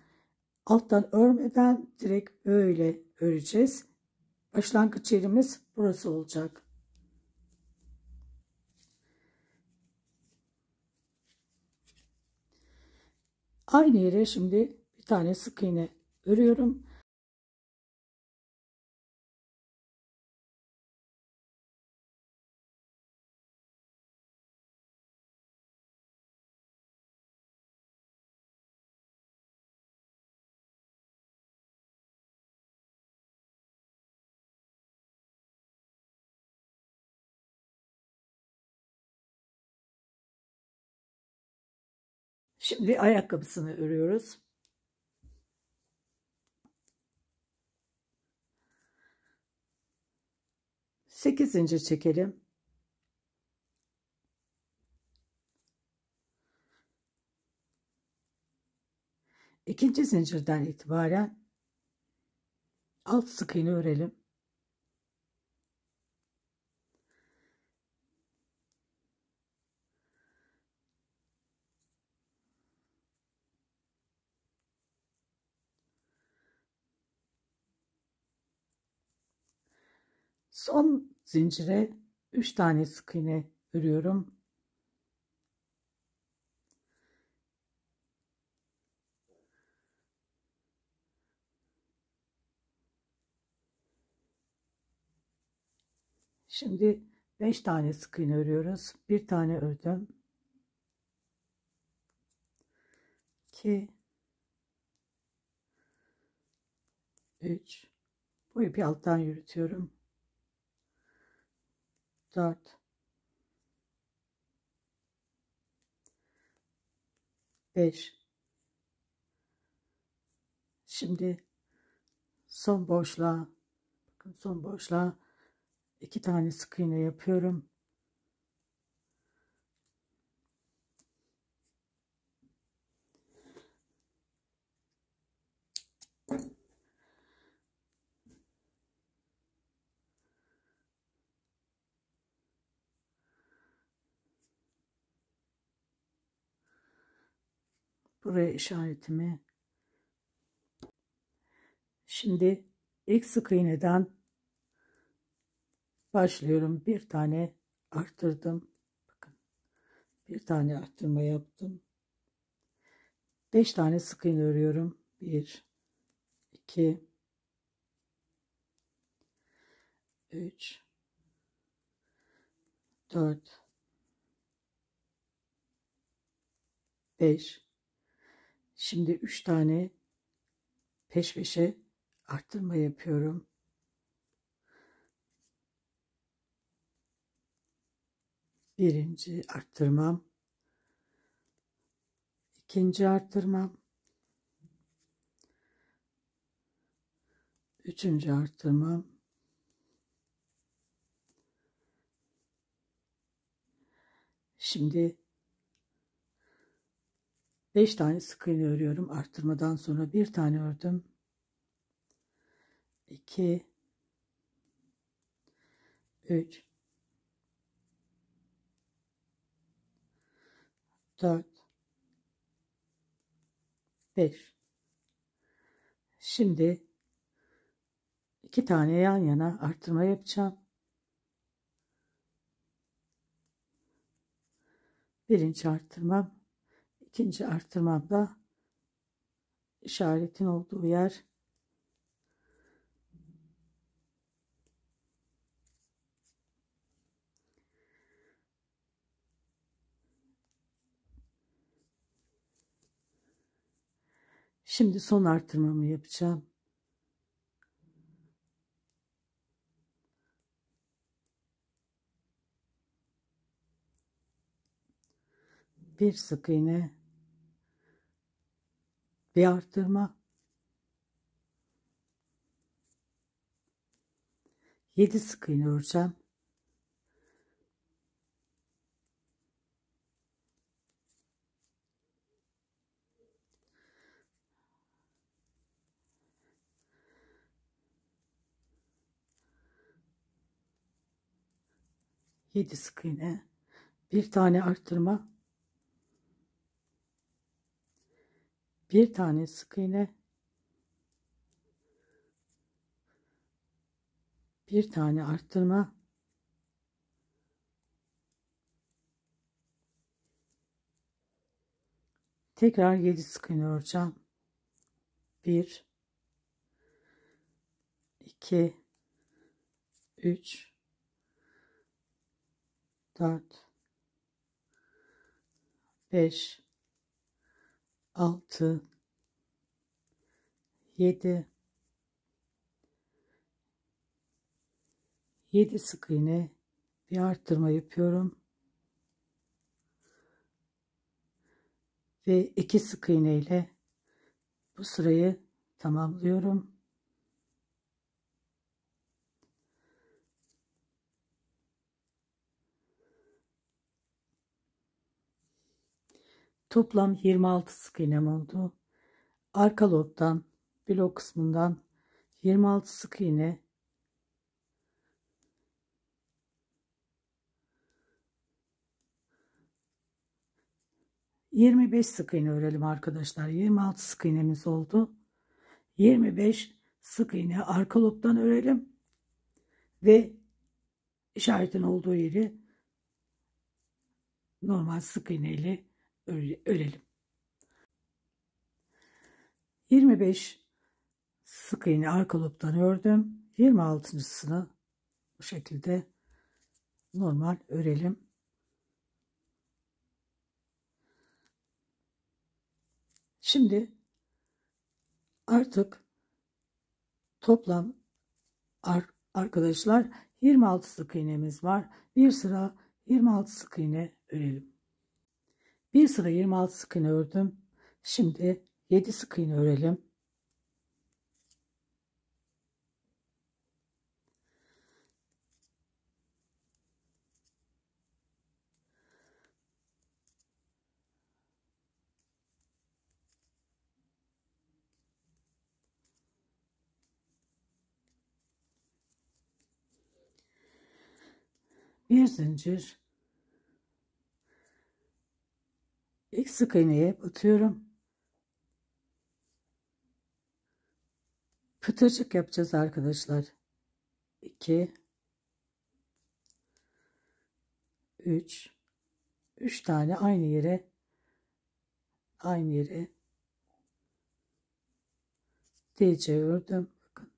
alttan örmeden direkt böyle öreceğiz. Başlangıç yerimiz burası olacak. Aynı yere şimdi bir tane sık iğne örüyorum. Şimdi ayakkabısını örüyoruz. Sekiz zincir çekelim. İkinci zincirden itibaren alt sık iğne örelim. Son zincire 3 tane sık iğne örüyorum. Şimdi 5 tane sık iğne örüyoruz. Bir tane ördüm. 2 3 bu ipi alttan yürütüyorum. 4 5 Şimdi son boşluğa, bakın son boşluğa 2 tane sık iğne yapıyorum. Buraya işaretimi. Şimdi ilk sık iğneden başlıyorum. Bir tane arttırdım. Bakın, bir tane arttırma yaptım. 5 tane sık iğne örüyorum. 1 2 3 4 5 Şimdi 3 tane peş peşe arttırma yapıyorum. Birinci arttırmam, ikinci arttırmam, üçüncü arttırmam, şimdi 5 tane sık iğne örüyorum. Arttırmadan sonra bir tane ördüm. 2 3 4 5 Şimdi 2 tane yan yana arttırma yapacağım. Birinci arttırmam, ikinci arttırmamda işaretin olduğu yer. Şimdi son arttırmamı yapacağım. Bir sık iğne, bir arttırma, 7 sık iğne öreceğim. Yedi sık iğne, bir tane arttırma, bir tane sık iğne, bir tane arttırma, tekrar 7 sık iğne öreceğim. 1 2 3 4 5 6 7 7 sık iğne, bir arttırma yapıyorum. ve 2 sık iğne ile bu sırayı tamamlıyorum. Toplam 26 sık iğnem oldu. Arka lobdan, blok kısmından 26 sık iğne, 25 sık iğne örelim arkadaşlar. 26 sık iğnemiz oldu. 25 sık iğne arka lobdan örelim ve işaretin olduğu yeri normal sık iğne ile örelim. 25 sık iğne arka lobdan ördüm. 26.sını bu şekilde normal örelim. Şimdi artık toplam arkadaşlar 26 sık iğnemiz var. Bir sıra 26 sık iğne örelim. Bir sıra 26 sık iğne ördüm. Şimdi 7 sık iğne örelim. Bir zincir, ilk sık iğneye batıyorum. Pıtırcık yapacağız arkadaşlar. 2 3 tane aynı yere DC ördüm. Bakın.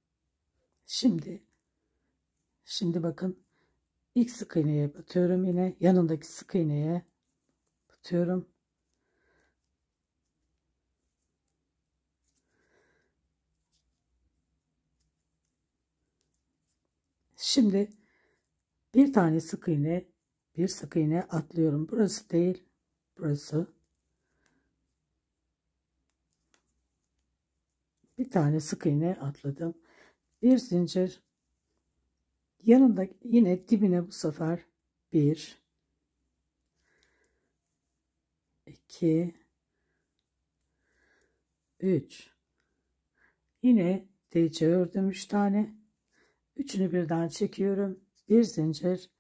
Şimdi bakın, ilk sık iğneye batıyorum, yine yanındaki sık iğneye batıyorum. Şimdi bir tane sık iğne, bir sık iğne atlıyorum. Burası değil, burası. Bir tane sık iğne atladım. Bir zincir, yanında yine dibine bu sefer 1 2 3, yine DC ördüm 3 tane. Üçünü birden çekiyorum. Bir zincir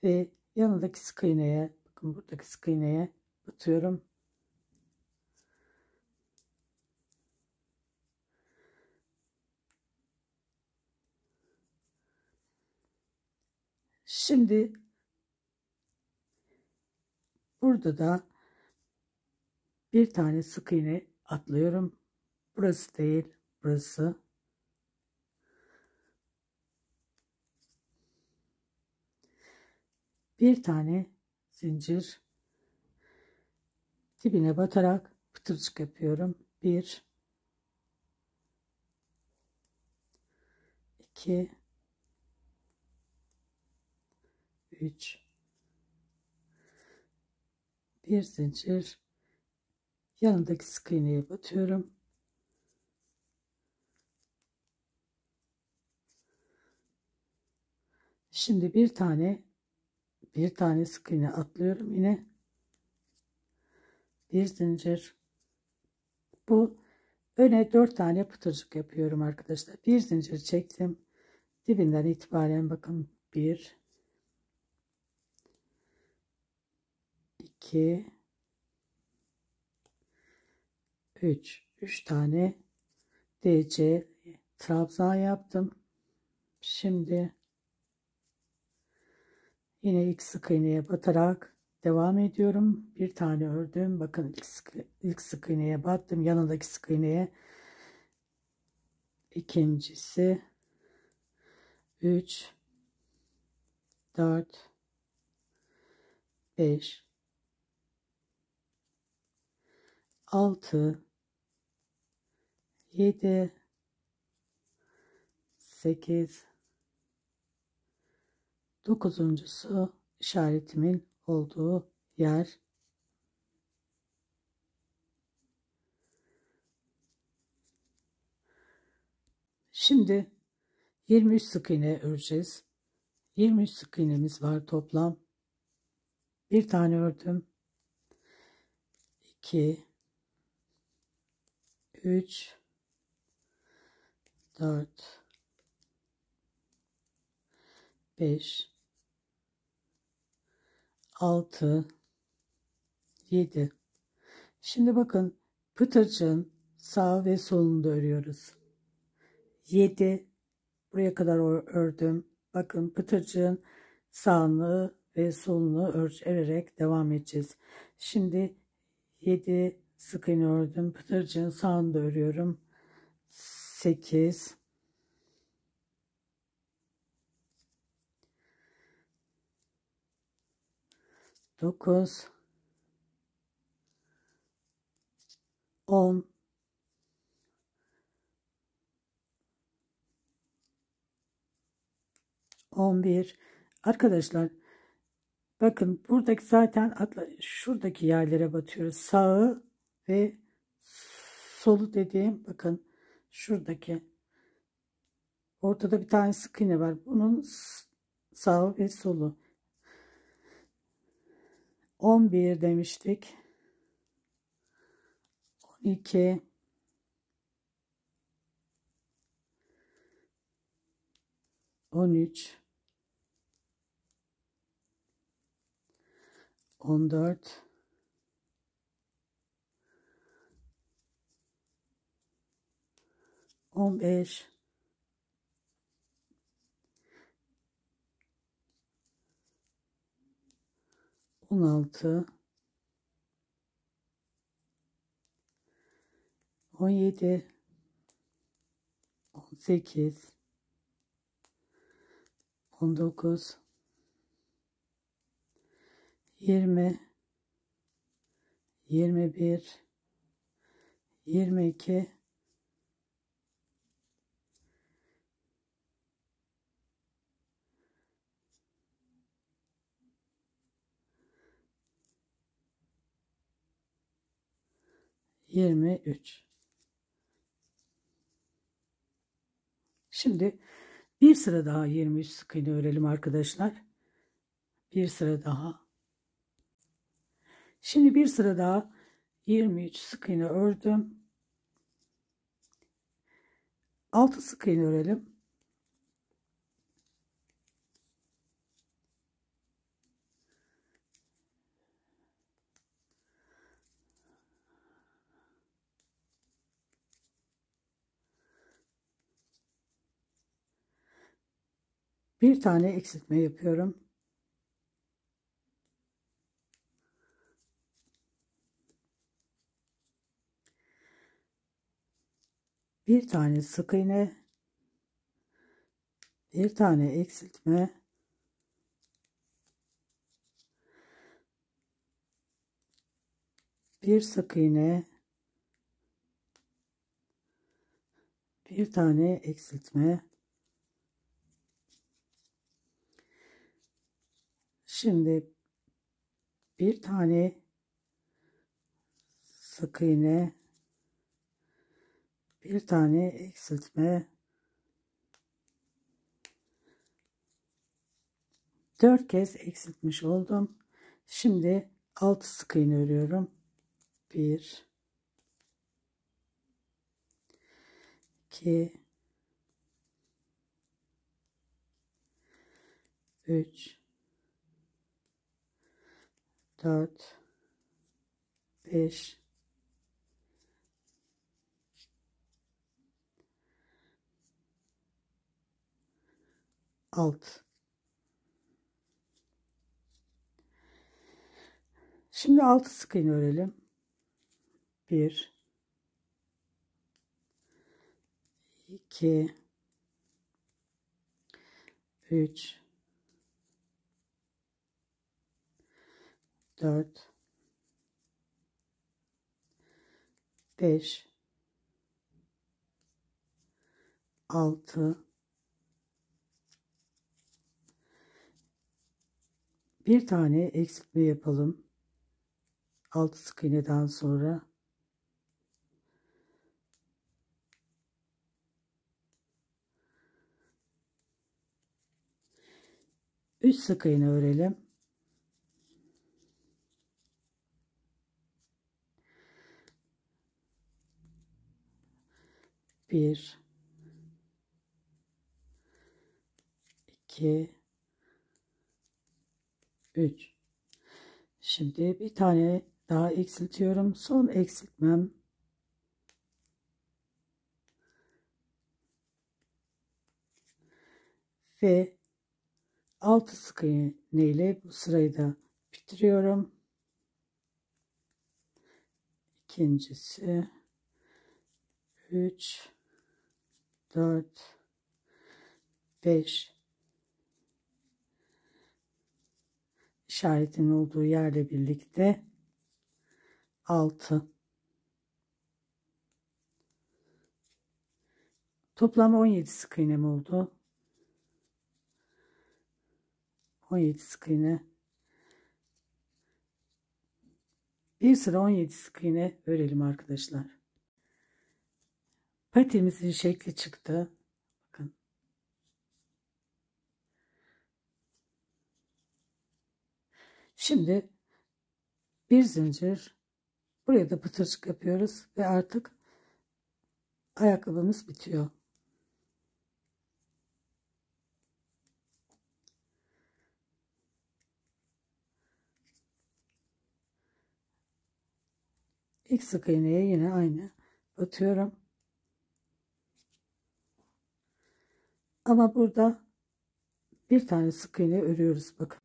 ve yanındaki sık iğneye, bakın buradaki sık iğneye batıyorum. Şimdi burada da bir tane sık iğne atlıyorum. Burası değil, burası. Bir tane zincir, dibine batarak pıtırcık yapıyorum. 1 2 3, bir zincir, yanındaki sık iğneye batıyorum. Şimdi bir tane sık iğne atlıyorum, yine bir zincir. Bu öne 4 tane pıtırcık yapıyorum arkadaşlar. Bir zincir çektim. Dibinden itibaren bakın 1 2 3 tane DC trabzan yaptım. Şimdi yine ilk sık iğneye batarak devam ediyorum. Bir tane ördüm. Bakın ilk sık iğneye battım. Yanındaki sık iğneye, ikincisi, 3 4 5 6 7 8, dokuzuncusu işaretimin olduğu yer. Şimdi 23 sık iğne öreceğiz. 23 sık iğnemiz var toplam. Bir tane ördüm. 2 3 4 5 6 7. Şimdi bakın, pıtırcığın sağ ve solunu da örüyoruz. 7 buraya kadar ördüm. Bakın, pıtırcığın sağını ve solunu örerek devam edeceğiz. Şimdi 7 sık iğne ördüm. Pıtırcığın sağını da örüyorum. 8 9 10 11. Arkadaşlar bakın, buradaki zaten şuradaki yerlere batıyoruz. Sağı ve solu dediğim, bakın şuradaki ortada bir tane sık iğne var. Bunun sağı ve solu. 11 demiştik. 12 13 14 15 16 17 18 19 20 21 22 23. Şimdi bir sıra daha 23 sık iğne örelim arkadaşlar. Bir sıra daha. Şimdi bir sıra daha 23 sık iğne ördüm. 6 sık iğne örelim. Bir tane eksiltme yapıyorum. Bir tane sık iğne, bir tane eksiltme, bir sık iğne, bir tane eksiltme. Şimdi bir tane sık iğne, bir tane eksiltme, 4 kez eksiltmiş oldum. Şimdi 6 sık iğne örüyorum. 1 2 3 4 5 6. Şimdi 6 sık iğne örelim. 1 2 3 4 5 6. Bir tane eksiltme yapalım. 6 sık iğneden sonra. 3 sık iğne örelim. Bir, iki, üç. Şimdi bir tane daha eksiltiyorum. Son eksiltmem. Ve 6 sık iğne ile bu sırayı da bitiriyorum. İkincisi 3, 4, 5, işaretin olduğu yerle birlikte 6. Toplam 17 sık iğnem oldu. 17 sık iğne. Bir sıra 17 sık iğne örelim arkadaşlar. Patimizin şekli çıktı. Bakın. Şimdi bir zincir, buraya da pıtırcık yapıyoruz ve artık ayakkabımız bitiyor. İlk sık iğneye yine aynı batıyorum. Ama burada bir tane sık iğne örüyoruz, bakın.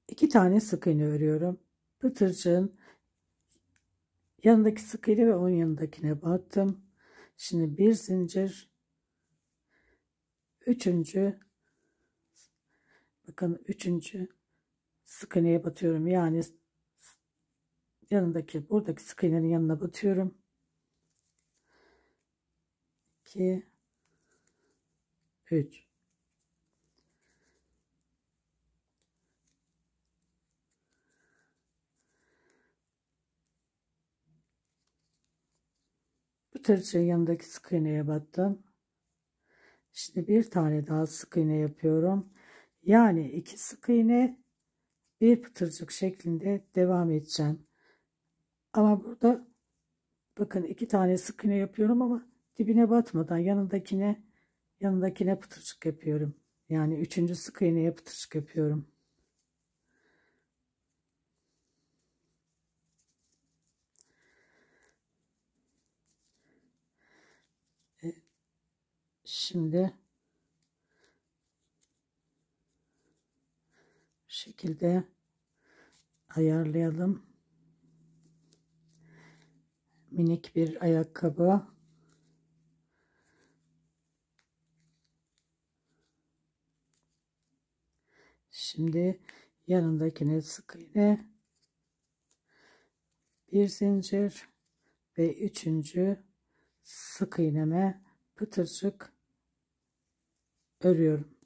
İki tane sık iğne örüyorum. Pıtırcığın yanındaki sık iğne ve onun yanındakine battım. Şimdi bir zincir, üçüncü, bakın üçüncü sık iğneye batıyorum. Yani yanındaki, buradaki sık iğnenin yanına batıyorum. 2, 3. Pıtırcığın yanındaki sık iğneye battım. Şimdi bir tane daha sık iğne yapıyorum. Yani 2 sık iğne, bir pıtırcık şeklinde devam edeceğim. Ama burada bakın 2 tane sık iğne yapıyorum ama dibine batmadan yanındakine pıtırcık yapıyorum. Yani 3. sık iğneye pıtırcık yapıyorum. Şimdi bu şekilde ayarlayalım. Minik bir ayakkabı. Şimdi yanındakine sık iğne, bir zincir ve 3. sık iğneme pıtırcık örüyorum.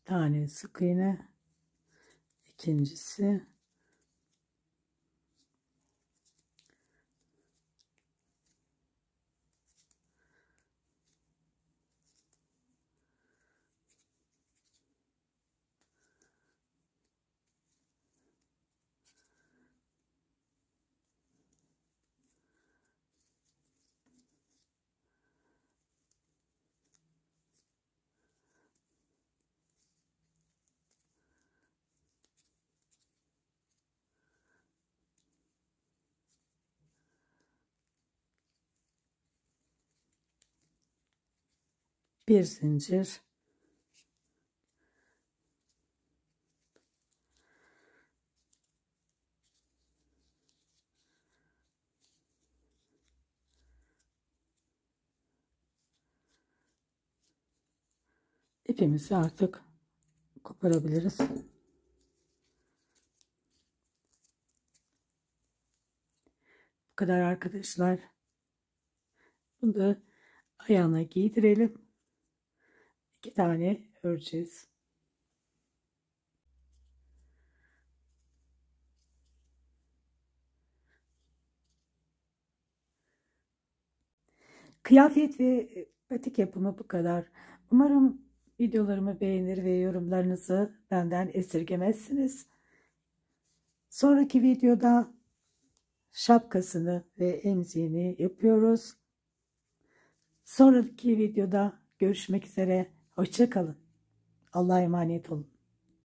Bir tane sık iğne, ikincisi, bir zincir, ipimizi artık koparabiliriz. kadar arkadaşlar. Bunu da ayağına giydirelim. 2 tane öreceğiz. Kıyafet ve batik yapımı bu kadar. Umarım videolarımı beğenir ve yorumlarınızı benden esirgemezsiniz. Sonraki videoda şapkasını ve emziğini yapıyoruz. Sonraki videoda görüşmek üzere. Hoşça kalın. Allah'a emanet olun.